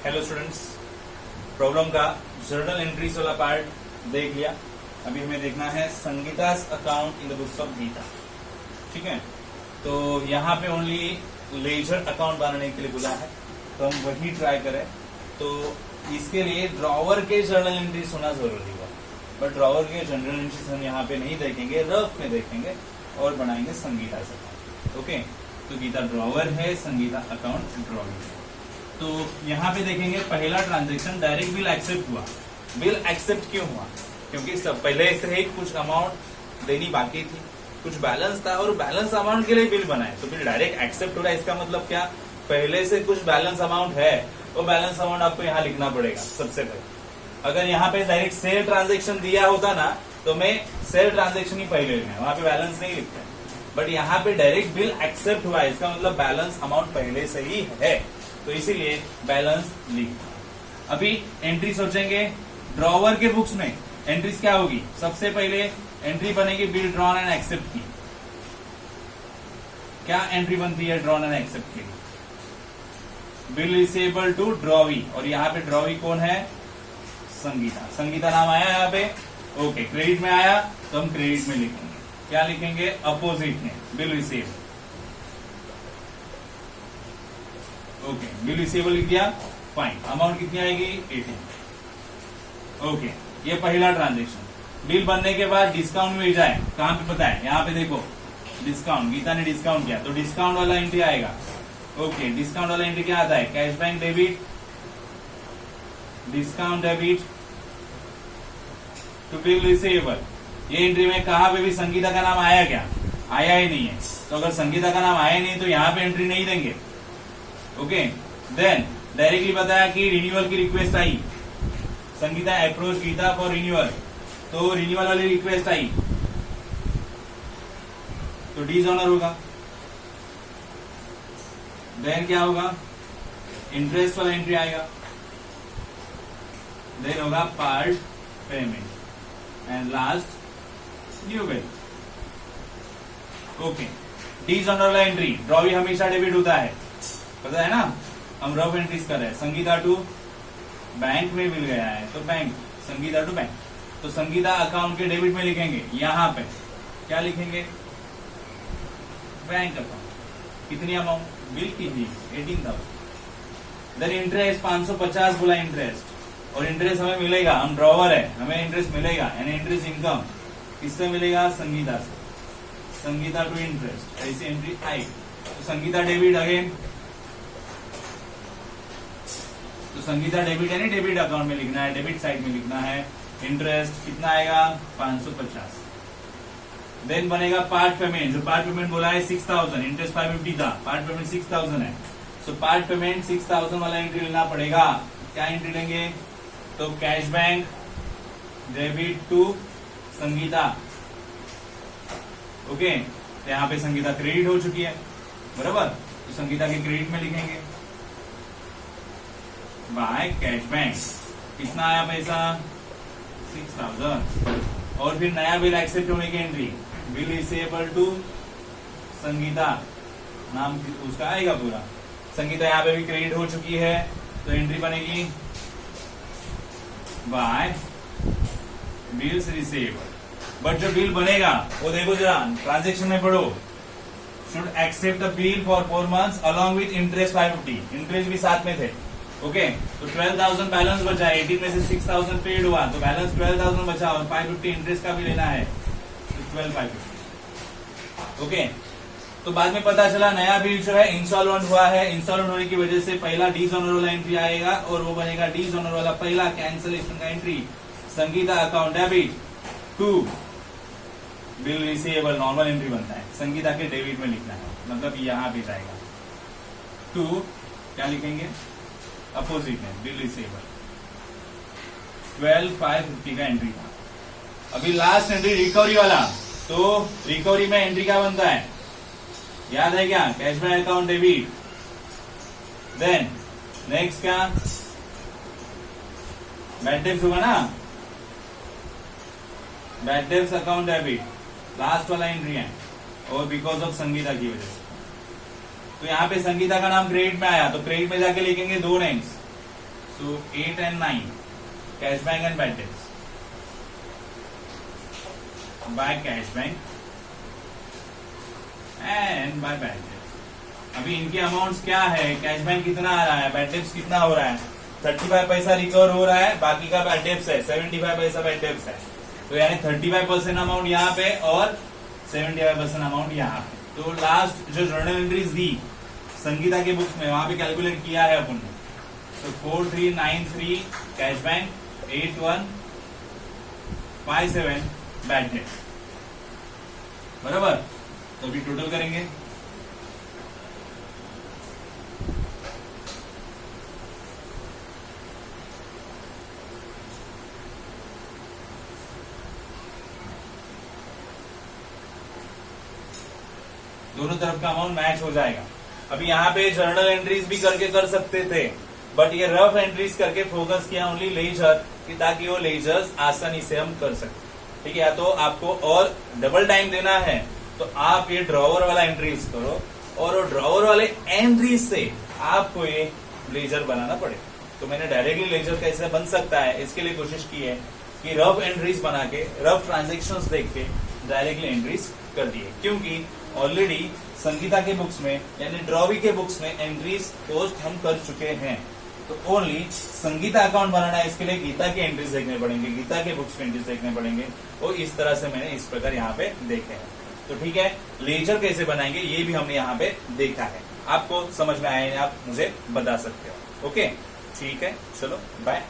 Hello students, problem का journal entries वाला part देख लिया। अभी हमें देखना है Sangita's account in the books of Gita. ठीक है, तो यहाँ पे ओनली लेजर अकाउंट बनाने के लिए बोला है, तो हम वही ट्राई करें। तो इसके लिए ड्रॉवर के जर्नल एंट्रीज होना जरूरी हुआ, बट ड्रॉवर के जर्नल एंट्रीज हम यहाँ पे नहीं देखेंगे, रफ में देखेंगे और बनाएंगे संगीता's अकाउंट। ओके, तो गीता ड्रॉवर है, संगीता अकाउंट ड्रॉइंग है। तो यहाँ पे देखेंगे पहला ट्रांजेक्शन डायरेक्ट बिल एक्सेप्ट हुआ। बिल एक्सेप्ट क्यों हुआ? क्योंकि सब पहले से ही कुछ अमाउंट देनी बाकी थी, कुछ बैलेंस था और बैलेंस अमाउंट के लिए बिल बनाए, तो बिल डायरेक्ट एक्सेप्ट हो रहा है। इसका मतलब क्या? पहले से कुछ बैलेंस अमाउंट है, वो बैलेंस अमाउंट आपको यहाँ लिखना पड़ेगा सबसे पहले। अगर यहाँ पे डायरेक्ट सेल ट्रांजेक्शन दिया होता ना, तो मैं सेल ट्रांजेक्शन ही पहले लिखना है, वहां पे बैलेंस नहीं लिखता है। बट यहाँ पे डायरेक्ट बिल एक्सेप्ट हुआ है, इसका मतलब बैलेंस अमाउंट पहले से ही है, तो इसीलिए बैलेंस लिख। अभी एंट्री सोचेंगे ड्रॉवर के बुक्स में एंट्रीज क्या होगी? सबसे पहले एंट्री बनेगी बिल ड्रॉन एंड एक्सेप्ट की। क्या एंट्री बनती है ड्रॉन एंड एक्सेप्ट की? बिल रिसीवेबल टू ड्रॉवी, और यहाँ पे ड्रॉवी कौन है? संगीता। संगीता नाम आया यहाँ पे। ओके, क्रेडिट में आया तो हम क्रेडिट में लिखेंगे। क्या लिखेंगे? अपोजिट में bill receive. Okay, bill receivable लिख दिया, फाइन। अमाउंट कितनी आएगी? 18। ओके, ये पहला ट्रांजेक्शन। बिल बनने के बाद डिस्काउंट मिल जाए, कहां पे पता है? यहाँ पे देखो डिस्काउंट, गीता ने डिस्काउंट किया तो डिस्काउंट वाला एंट्री आएगा। ओके, डिस्काउंट वाला एंट्री क्या आता है? Cash bank debit, discount debit to bill receivable. ये एंट्री में कहां पे भी संगीता का नाम आया क्या? आया ही नहीं है, तो अगर संगीता का नाम आया नहीं तो यहाँ पे एंट्री नहीं देंगे। ओके, देन डायरेक्टली बताया कि रिन्यूअल की रिक्वेस्ट आई, Sangeeta approach Geeta for renewal, तो रिन्यूअल वाली रिक्वेस्ट आई तो डिसऑनर होगा। देन क्या होगा? इंटरेस्ट वाला एंट्री आएगा, देन होगा part payment and last due bill. Okay, dishonour वाला एंट्री, ड्रॉवी हमेशा डेबिट होता है, पता है ना? हम रफ एंट्रीज कर रहे हैं। संगीता टू बैंक में मिल गया है तो बैंक, संगीता टू बैंक, तो संगीता अकाउंट के डेबिट में लिखेंगे। यहाँ पे क्या लिखेंगे? Bank account. कितनी अमाउंट? बिल की थी 18,000। देन इंटरेस्ट 550 बोला इंटरेस्ट, और इंटरेस्ट हमें मिलेगा, हम ड्रॉवर है, हमें इंटरेस्ट मिलेगा, यानी इंटरेस्ट इनकम किससे मिलेगा? संगीता से। संगीता टू इंटरेस्ट, ऐसी एंट्री आई तो संगीता डेबिट अगेन, तो संगीता डेबिट यानी डेबिट अकाउंट में लिखना है, डेबिट साइड में लिखना है। इंटरेस्ट कितना आएगा? 550। देन बनेगा पार्ट पेमेंट, जो पार्ट पेमेंट बोला है 6000, इंटरेस्ट 550 था, पार्ट पेमेंट 6000 है, सो पार्ट पेमेंट 6000 वाला एंट्री लेना पड़ेगा। क्या एंट्री लेंगे? तो cash bank debit to Sangeeta. Okay, तो यहाँ पे संगीता क्रेडिट हो चुकी है, बराबर, तो संगीता के क्रेडिट में लिखेंगे बाय कैश बैंक। कितना आया पैसा? 6000। और फिर नया बिल एक्सेप्ट होने की entry, bill receivable to Sangeeta, नाम उसका आएगा पूरा। संगीता यहाँ पे भी क्रेडिट हो चुकी है, तो एंट्री बनेगी बाय बिल्स रिसीवेबल। बट जो बिल बनेगा वो देखो जरा, ट्रांजेक्शन में पढ़ो, should accept the bill for 4 months along with interest 550, interest भी साथ में थे। ओके, तो 12,000 बैलेंस बचा, 18 में से 6,000 पेड हुआ, तो बैलेंस 12,000 बचा, और 550 इंटरेस्ट का भी लेना है, तो 12,550। ओके, तो बाद में पता चला नया बिल जो है इंस्टॉलमेंट हुआ है, इंस्टॉलमेंट होने की वजह से पहला डिसऑनर वाला एंट्री आएगा, और वो बनेगा डिसऑनर वाला पहला कैंसिलेशन का entry, Sangeeta account debit to bill receivable, normal entry बनता है, संगीता के डेबिट में लिखना है, मतलब यहाँ पे जाएगा टू, क्या लिखेंगे? अपोजिट में बिल रिसीवेबल। 12,550 का एंट्री था। अभी लास्ट एंट्री रिकवरी वाला, तो रिकवरी में एंट्री क्या बनता है? याद है क्या? Cash bank account debit. Then next क्या? बैड डेब्ट्स होगा ना, bad debts account debit, last वाला एंट्री है, और बिकॉज ऑफ संगीता की वजह से। तो यहाँ पे संगीता का नाम क्रेडिट में आया, तो क्रेडिट में जाके लिखेंगे दो names, So 8 and 9 cash bank and bad debts. By cash bank and by bad debts. अभी इनके अमाउंट्स क्या है, कैश बैंक कितना आ रहा है, बैड डेब्ट्स कितना हो रहा है, 35 पैसा रिकवर हो रहा है, बाकी का बैड डेब्ट्स है 75 पैसा बैड डेब्ट्स है। तो यानी 35% अमाउंट यहाँ पे और 75% अमाउंट यहाँ पे। तो लास्ट जो जर्नल एंट्रीज दी संगीता के बुक्स में वहां पे कैलकुलेट किया है अपन ने। तो 4393 कैश बैंक, 8157 बैड डेट, बराबर। तो अभी टोटल करेंगे, दोनों तरफ का अमाउंट मैच हो जाएगा। अभी यहाँ पे जर्नल एंट्रीज भी करके कर सकते थे, बट ये रफ एंट्रीज करके फोकस किया ओनली लेजर कि ताकि वो लेजर्स आसानी से हम कर सकें। ठीक है, या तो आपको और डबल टाइम देना है तो आप ये ड्रॉवर वाला एंट्रीज करो, और वो ड्रॉवर वाले एंट्रीज से आपको ये लेजर बनाना पड़े। तो मैंने डायरेक्टली लेजर कैसे बन सकता है इसके लिए कोशिश की है कि रफ एंट्रीज बना के, रफ ट्रांजेक्शन्स देख के डायरेक्टली एंट्रीज कर दिए, क्योंकि ऑलरेडी संगीता के बुक्स में यानी ड्रॉवी के बुक्स में एंट्रीज पोस्ट हम कर चुके हैं। तो ओनली संगीता अकाउंट बनाना है, इसके लिए गीता की एंट्रीज देखने पड़ेंगे, गीता के बुक्स में एंट्रीज देखने पड़ेंगे। और इस तरह से मैंने इस प्रकार यहाँ पे देखे हैं। तो ठीक है, लेजर कैसे बनाएंगे ये भी हमने यहाँ पे देखा है। आपको समझ में आया, आप मुझे बता सकते हो। ओके, ठीक है, चलो बाय।